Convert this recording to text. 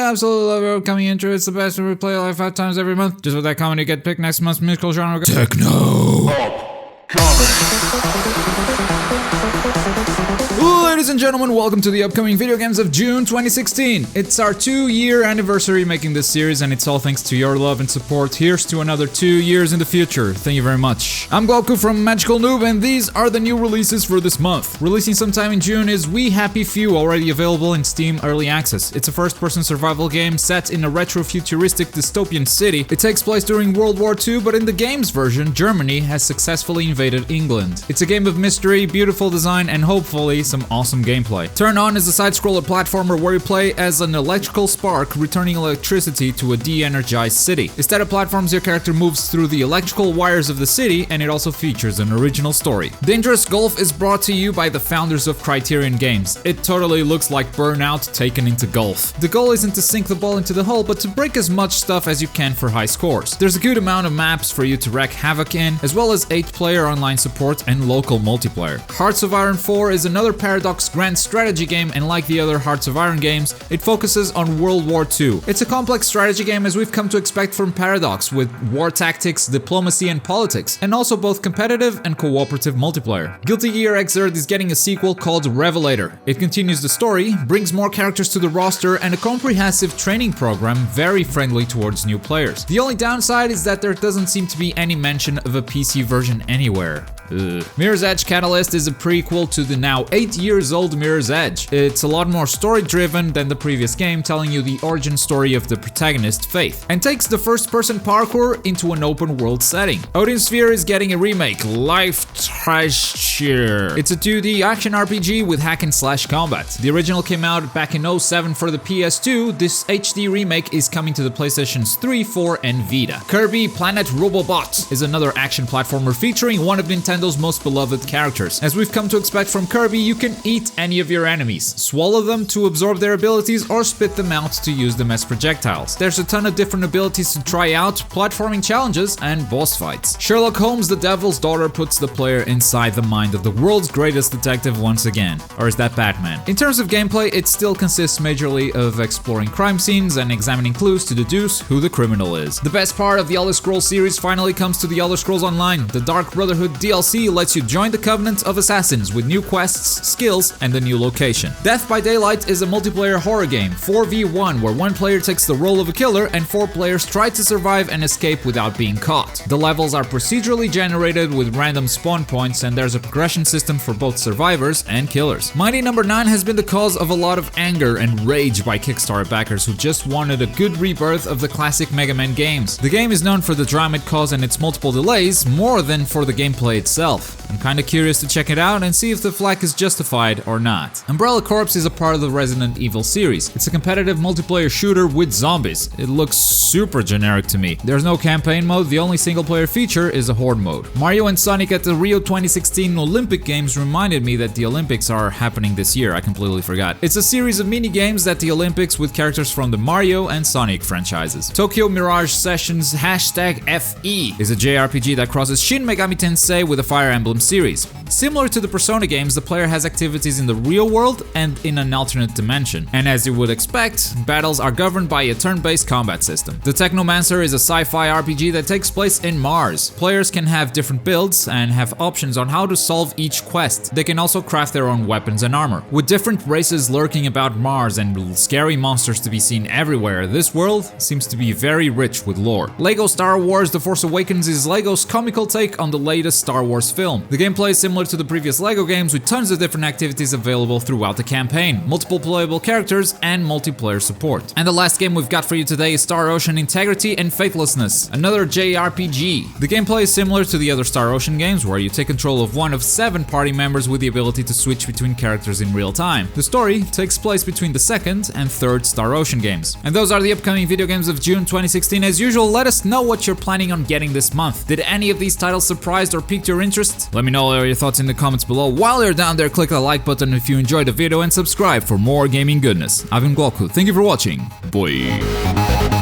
absolutely love your upcoming intro. It's the best we play live 5 times every month. Just with that comment, you get picked next month's musical genre. Techno. Ladies and gentlemen, welcome to the upcoming video games of June 2016. It's our 2-year anniversary making this series, and it's all thanks to your love and support. Here's to another 2 years in the future. Thank you very much. I'm Goku from Magical Noob, and these are the new releases for this month. Releasing sometime in June is We Happy Few, already available in Steam Early Access. It's a first-person survival game set in a retro-futuristic dystopian city. It takes place during World War II, but in the game's version, Germany has successfully invaded England. It's a game of mystery, beautiful design, and hopefully some awesome gameplay. Turn On is a side-scroller platformer where you play as an electrical spark returning electricity to a de-energized city. Instead of platforms, your character moves through the electrical wires of the city, and it also features an original story. Dangerous Golf is brought to you by the founders of Criterion Games. It totally looks like Burnout taken into golf. The goal isn't to sink the ball into the hole, but to break as much stuff as you can for high scores. There's a good amount of maps for you to wreak havoc in, as well as 8-player online support and local multiplayer. Hearts of Iron 4 is another Paradox grand strategy game, and like the other Hearts of Iron games, it focuses on World War II. It's a complex strategy game as we've come to expect from Paradox, with war tactics, diplomacy, and politics, and also both competitive and cooperative multiplayer. Guilty Gear Xrd is getting a sequel called Revelator. It continues the story, brings more characters to the roster, and a comprehensive training program very friendly towards new players. The only downside is that there doesn't seem to be any mention of a PC version anywhere. Mirror's Edge Catalyst is a prequel to the now 8 years old Mirror's Edge. It's a lot more story driven than the previous game, telling you the origin story of the protagonist, Faith, and takes the first person parkour into an open world setting. Odin Sphere is getting a remake, Life Treasure. It's a 2D action RPG with hack and slash combat. The original came out back in 2007 for the PS2. This HD remake is coming to the PlayStations 3, 4, and Vita. Kirby Planet Robobots is another action platformer featuring one of Nintendo's most beloved characters. As we've come to expect from Kirby, you can eat any of your enemies, swallow them to absorb their abilities, or spit them out to use them as projectiles. There's a ton of different abilities to try out, platforming challenges, and boss fights. Sherlock Holmes, the Devil's Daughter puts the player inside the mind of the world's greatest detective once again. Or is that Batman? In terms of gameplay, it still consists majorly of exploring crime scenes and examining clues to deduce who the criminal is. The best part of the Elder Scrolls series finally comes to the Elder Scrolls Online. The Dark Brotherhood DLC lets you join the Covenant of Assassins with new quests, skills, and a new location. Death by Daylight is a multiplayer horror game, 4v1, where one player takes the role of a killer and 4 players try to survive and escape without being caught. The levels are procedurally generated with random spawn points, and there's a progression system for both survivors and killers. Mighty No. 9 has been the cause of a lot of anger and rage by Kickstarter backers who just wanted a good rebirth of the classic Mega Man games. The game is known for the drama it caused and its multiple delays, more than for the gameplay itself. I'm kinda curious to check it out and see if the flack is justified or not. Umbrella Corps is a part of the Resident Evil series. It's a competitive multiplayer shooter with zombies. It looks super generic to me. There's no campaign mode, the only single player feature is a horde mode. Mario and Sonic at the Rio 2016 Olympic Games reminded me that the Olympics are happening this year, I completely forgot. It's a series of mini-games at the Olympics with characters from the Mario and Sonic franchises. Tokyo Mirage Sessions #FE is a JRPG that crosses Shin Megami Tensei with a Fire Emblem series. Similar to the Persona games, the player has activities in the real world and in an alternate dimension. And as you would expect, battles are governed by a turn-based combat system. The Technomancer is a sci-fi RPG that takes place in Mars. Players can have different builds and have options on how to solve each quest. They can also craft their own weapons and armor. With different races lurking about Mars and scary monsters to be seen everywhere, this world seems to be very rich with lore. Lego Star Wars The Force Awakens is Lego's comical take on the latest Star Wars film. The gameplay is similar to the previous LEGO games with tons of different activities available throughout the campaign, multiple playable characters, and multiplayer support. And the last game we've got for you today is Star Ocean Integrity and Faithlessness, another JRPG. The gameplay is similar to the other Star Ocean games where you take control of one of 7 party members with the ability to switch between characters in real time. The story takes place between the second and third Star Ocean games. And those are the upcoming video games of June 2016. As usual, let us know what you're planning on getting this month. Did any of these titles surprise or piqued your interest? Let me know your thoughts in the comments below. While you're down there, click the like button if you enjoyed the video and subscribe for more gaming goodness. I've been Goku. Thank you for watching. Bye.